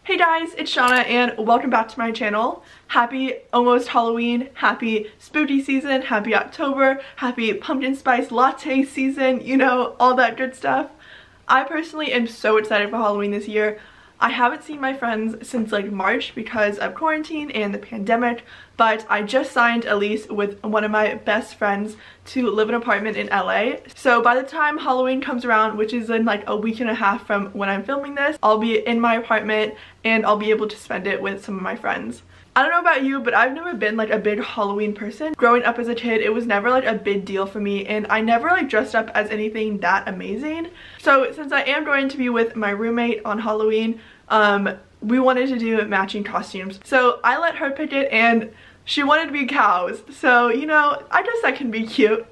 Hey guys, it's Shauna and welcome back to my channel. Happy almost Halloween, happy spooky season, happy October, happy pumpkin spice latte season, you know, all that good stuff. I personally am so excited for Halloween this year. I haven't seen my friends since like March because of quarantine and the pandemic, but I just signed a lease with one of my best friends to live in an apartment in LA. So by the time Halloween comes around, which is in like a week and a half from when I'm filming this, I'll be in my apartment and I'll be able to spend it with some of my friends. I don't know about you, but I've never been like a big Halloween person. Growing up as a kid, it was never like a big deal for me, and I never like dressed up as anything that amazing. So since I am going to be with my roommate on Halloween, we wanted to do matching costumes. So I let her pick it and she wanted to be cows. So, you know, I guess that can be cute.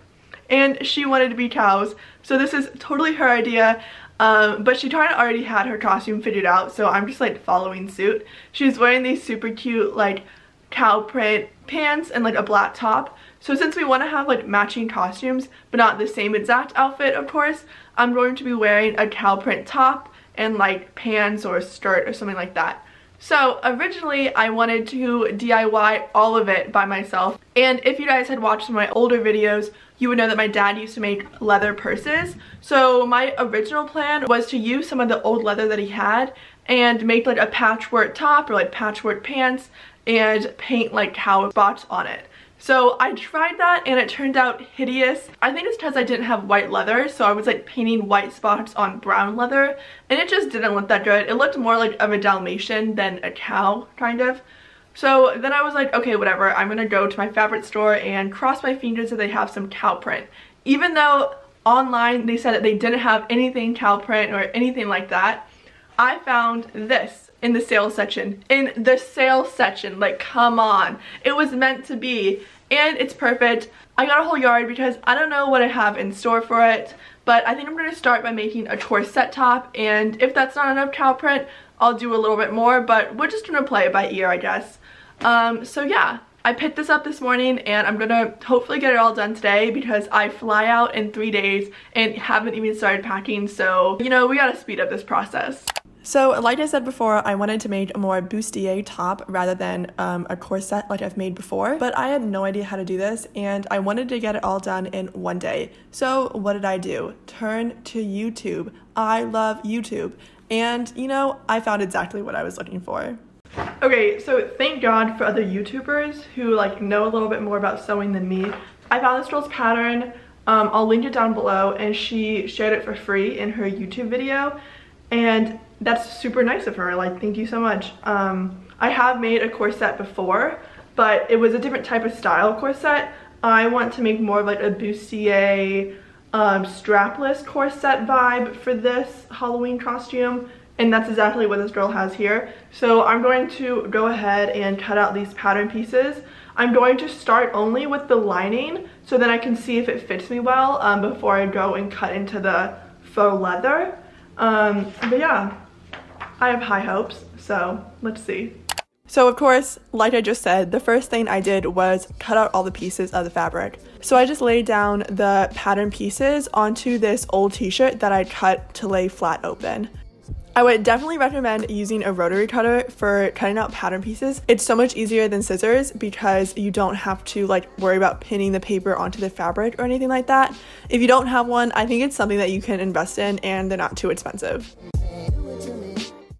And she wanted to be cows. So this is totally her idea. But she kind of already had her costume figured out, so I'm just like following suit. She's wearing these super cute like cow print pants and like a black top. So since we want to have like matching costumes but not the same exact outfit, of course, I'm going to be wearing a cow print top and like pants or a skirt or something like that. So originally I wanted to DIY all of it by myself, and if you guys had watched some of my older videos, you would know that my dad used to make leather purses. So my original plan was to use some of the old leather that he had and make like a patchwork top or like patchwork pants and paint like cow spots on it. So I tried that and it turned out hideous. I think it's because I didn't have white leather, so I was like painting white spots on brown leather and it just didn't look that good. It looked more like of a Dalmatian than a cow, kind of. So then I was like, okay, whatever, I'm gonna go to my fabric store and cross my fingers that they have some cow print. Even though online they said that they didn't have anything cow print or anything like that, I found this in the sales section. In the sales section, like come on. It was meant to be and it's perfect. I got a whole yard because I don't know what I have in store for it, but I think I'm gonna start by making a corset top, and if that's not enough cow print, I'll do a little bit more, but we're just gonna play it by ear, I guess. So yeah, I picked this up this morning and I'm gonna hopefully get it all done today because I fly out in 3 days and haven't even started packing, so you know, we gotta speed up this process. So like I said before, I wanted to make a more bustier top rather than a corset like I've made before, but I had no idea how to do this and I wanted to get it all done in one day. So what did I do? Turn to YouTube. I love YouTube, and you know, I found exactly what I was looking for. Okay, so thank God for other YouTubers who like know a little bit more about sewing than me. I found this girl's pattern. I'll link it down below, and she shared it for free in her YouTube video, and that's super nice of her. Like, thank you so much. I have made a corset before, but it was a different type of style corset. I want to make more of like a bustier strapless corset vibe for this Halloween costume, and that's exactly what this girl has here. So I'm going to go ahead and cut out these pattern pieces. I'm going to start only with the lining so then I can see if it fits me well before I go and cut into the faux leather. But yeah, I have high hopes, so let's see. So of course, like I just said, the first thing I did was cut out all the pieces of the fabric. So I just laid down the pattern pieces onto this old t-shirt that I cut to lay flat open. I would definitely recommend using a rotary cutter for cutting out pattern pieces. It's so much easier than scissors because you don't have to like worry about pinning the paper onto the fabric or anything like that. If you don't have one, I think it's something that you can invest in and they're not too expensive.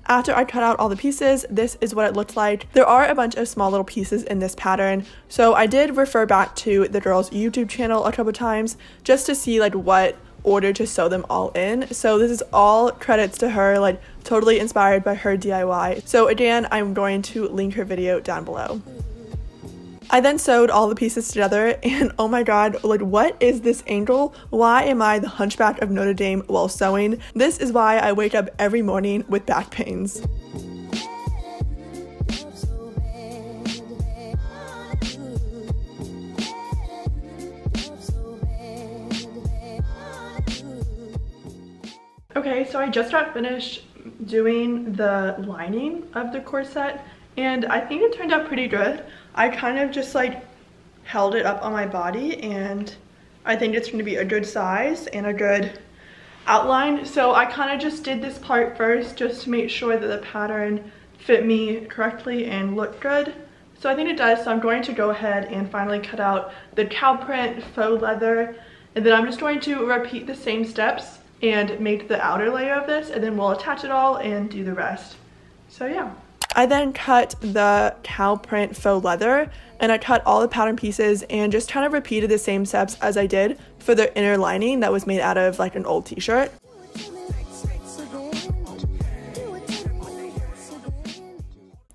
After I cut out all the pieces, this is what it looked like. There are a bunch of small little pieces in this pattern, so I did refer back to the girl's YouTube channel a couple times just to see like what order to sew them all in. So this is all credits to her, like totally inspired by her DIY. So again, I'm going to link her video down below. I then sewed all the pieces together and oh my god, like what is this angle? Why am I the Hunchback of Notre Dame while sewing? This is why I wake up every morning with back pains. Okay, so I just got finished doing the lining of the corset and I think it turned out pretty good. I kind of just like held it up on my body and I think it's going to be a good size and a good outline. So I kind of just did this part first just to make sure that the pattern fit me correctly and look good. So I think it does, so I'm going to go ahead and finally cut out the cow print faux leather, and then I'm just going to repeat the same steps and make the outer layer of this, and then we'll attach it all and do the rest. So yeah. I then cut the cow print faux leather, and I cut all the pattern pieces and just kind of repeated the same steps as I did for the inner lining that was made out of like an old t-shirt.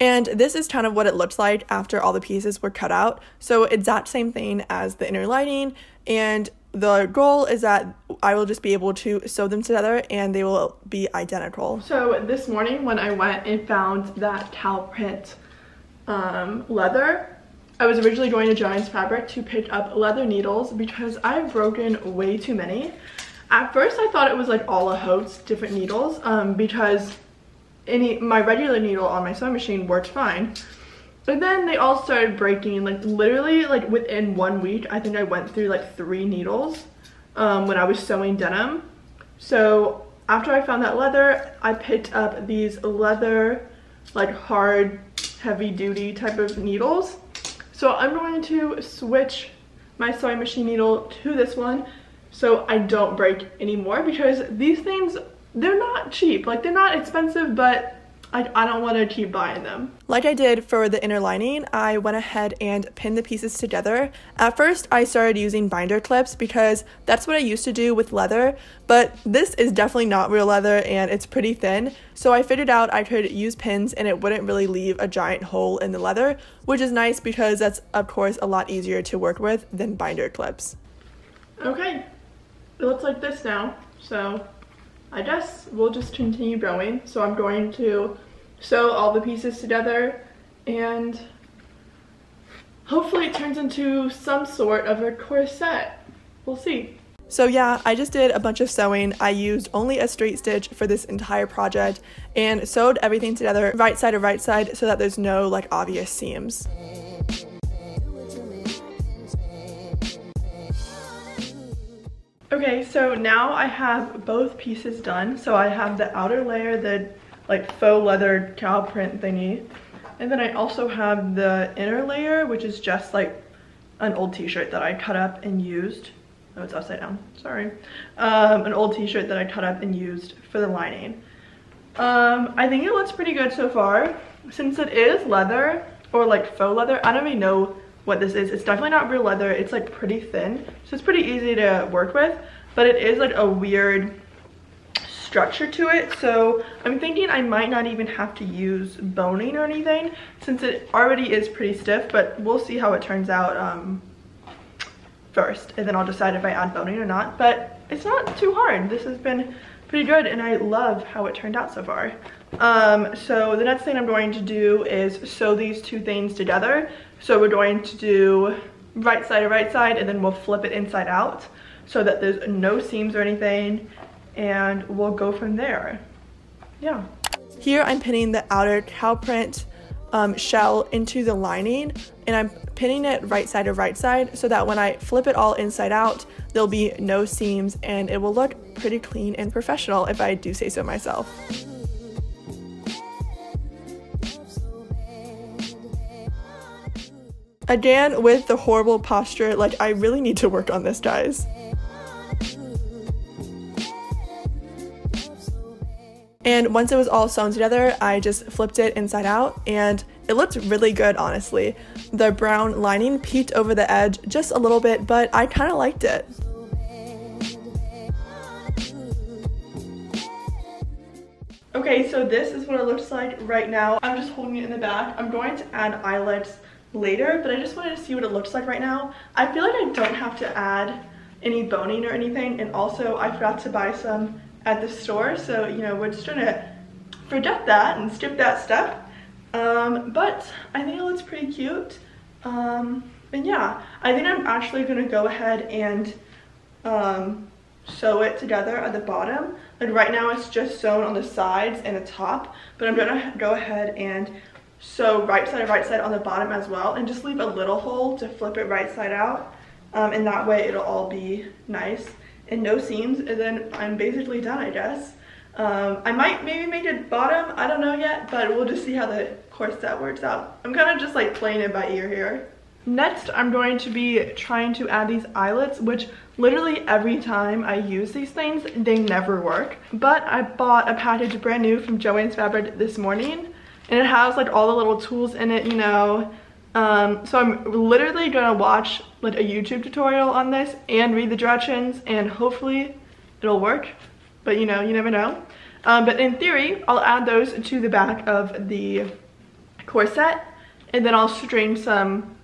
And this is kind of what it looked like after all the pieces were cut out. So exact same thing as the inner lining, and the goal is that I will just be able to sew them together and they will be identical. So this morning when I went and found that cow print leather, I was originally going to Giants Fabric to pick up leather needles because I've broken way too many. At first I thought it was like all a host different needles because my regular needle on my sewing machine worked fine, but then they all started breaking, like literally like within 1 week. I think I went through like 3 needles when I was sewing denim. So after I found that leather, I picked up these leather like hard heavy duty type of needles. So I'm going to switch my sewing machine needle to this one so I don't break anymore, because these things, they're not cheap. Like, they're not expensive, but I don't want to keep buying them. Like I did for the inner lining, I went ahead and pinned the pieces together. At first, I started using binder clips because that's what I used to do with leather, but this is definitely not real leather and it's pretty thin. So I figured out I could use pins and it wouldn't really leave a giant hole in the leather, which is nice because that's, of course, a lot easier to work with than binder clips. Okay, it looks like this now, so I guess we'll just continue going. So I'm going to sew all the pieces together and hopefully it turns into some sort of a corset. We'll see. So yeah, I just did a bunch of sewing. I used only a straight stitch for this entire project and sewed everything together right side to right side so that there's no like obvious seams. Okay, so now I have both pieces done. So I have the outer layer, the like faux leather cow print thingy, and then I also have the inner layer, which is just like an old t-shirt that I cut up and used. Oh, it's upside down, sorry. An old t-shirt that I cut up and used for the lining. I think it looks pretty good so far. Since it is leather, or like faux leather, I don't really know what this is. It's definitely not real leather. It's like pretty thin, so it's pretty easy to work with, but it is like a weird structure to it. So I'm thinking I might not even have to use boning or anything since it already is pretty stiff, but we'll see how it turns out first, and then I'll decide if I add boning or not. But it's not too hard. This has been pretty good and I love how it turned out so far. So the next thing I'm going to do is sew these two things together. So we're going to do right side to right side, and then we'll flip it inside out so that there's no seams or anything, and we'll go from there. Yeah. Here I'm pinning the outer cow print shell into the lining, and I'm pinning it right side to right side so that when I flip it all inside out, there'll be no seams and it will look pretty clean and professional, if I do say so myself. Again, with the horrible posture, like I really need to work on this, guys. And once it was all sewn together, I just flipped it inside out and it looked really good, honestly. The brown lining peeked over the edge just a little bit, but I kind of liked it. Okay, so this is what it looks like right now. I'm just holding it in the back. I'm going to add eyelets later, but I just wanted to see what it looks like right now. I feel like I don't have to add any boning or anything, and also I forgot to buy some at the store, so you know, we're just gonna forget that and skip that step. But I think it looks pretty cute. And yeah, I think I'm actually gonna go ahead and sew it together at the bottom. Like right now it's just sewn on the sides and the top, but I'm gonna go ahead and sew right side on the bottom as well, and just leave a little hole to flip it right side out, and that way it'll all be nice and no seams, and then I'm basically done, I guess. I might maybe make it bottom, I don't know yet, but we'll just see how the corset works out. I'm kind of just like playing it by ear here. Next, I'm going to be trying to add these eyelets, which literally every time I use these things, they never work. But I bought a package brand new from Joann's Fabric this morning, and it has like all the little tools in it, you know. So I'm literally gonna watch like a YouTube tutorial on this and read the directions, and hopefully it'll work. But you know, you never know. But in theory, I'll add those to the back of the corset, and then I'll strain some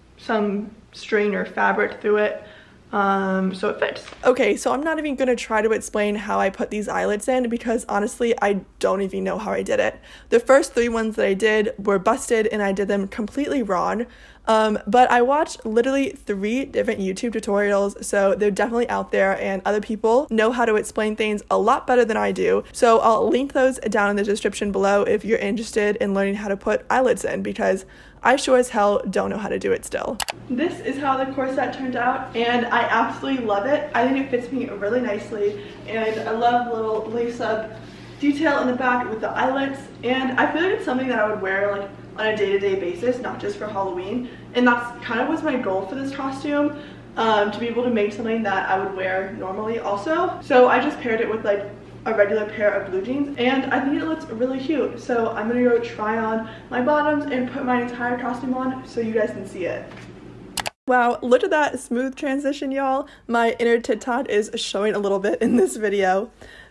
string or fabric through it so it fits. Okay, so I'm not even gonna try to explain how I put these eyelets in, because honestly I don't even know how I did it. The first 3 ones that I did were busted and I did them completely wrong, but I watched literally 3 different YouTube tutorials, so they're definitely out there and other people know how to explain things a lot better than I do. So I'll link those down in the description below if you're interested in learning how to put eyelets in, because I sure as hell don't know how to do it still. This is how the corset turned out, and I absolutely love it. I think it fits me really nicely, and I love the little lace-up detail in the back with the eyelets, and I feel like it's something that I would wear like on a day-to-day basis, not just for Halloween. And that's kind of was my goal for this costume, to be able to make something that I would wear normally also. So I just paired it with like a regular pair of blue jeans, and I think it looks really cute. So I'm gonna go try on my bottoms and put my entire costume on so you guys can see it. Wow, look at that smooth transition, y'all. My inner tit-tot is showing a little bit in this video.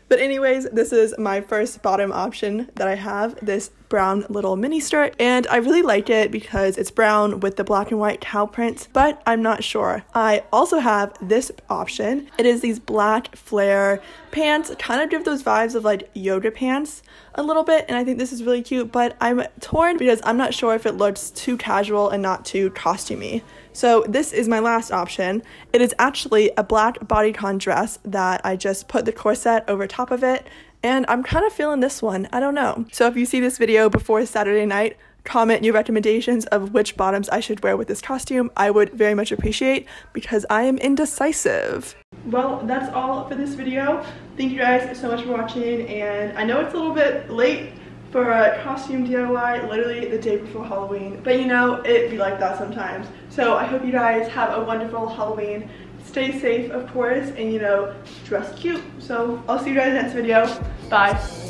But anyways, this is my first bottom option that I have, this brown little mini skirt, and I really like it because it's brown with the black and white cow print, but I'm not sure. I also have this option. It is these black flare pants, kind of give those vibes of like yoga pants a little bit, and I think this is really cute, but I'm torn because I'm not sure if it looks too casual and not too costumey. So this is my last option. It is actually a black bodycon dress that I just put the corset over top of it, and I'm kind of feeling this one. I don't know. So if you see this video before Saturday night, comment your recommendations of which bottoms I should wear with this costume. I would very much appreciate, because I am indecisive. Well, that's all for this video. Thank you guys so much for watching, and I know it's a little bit late for a costume DIY, literally the day before Halloween, but you know, it be like that sometimes. So I hope you guys have a wonderful Halloween. Stay safe, of course, and you know, dress cute. So I'll see you guys in the next video. Bye.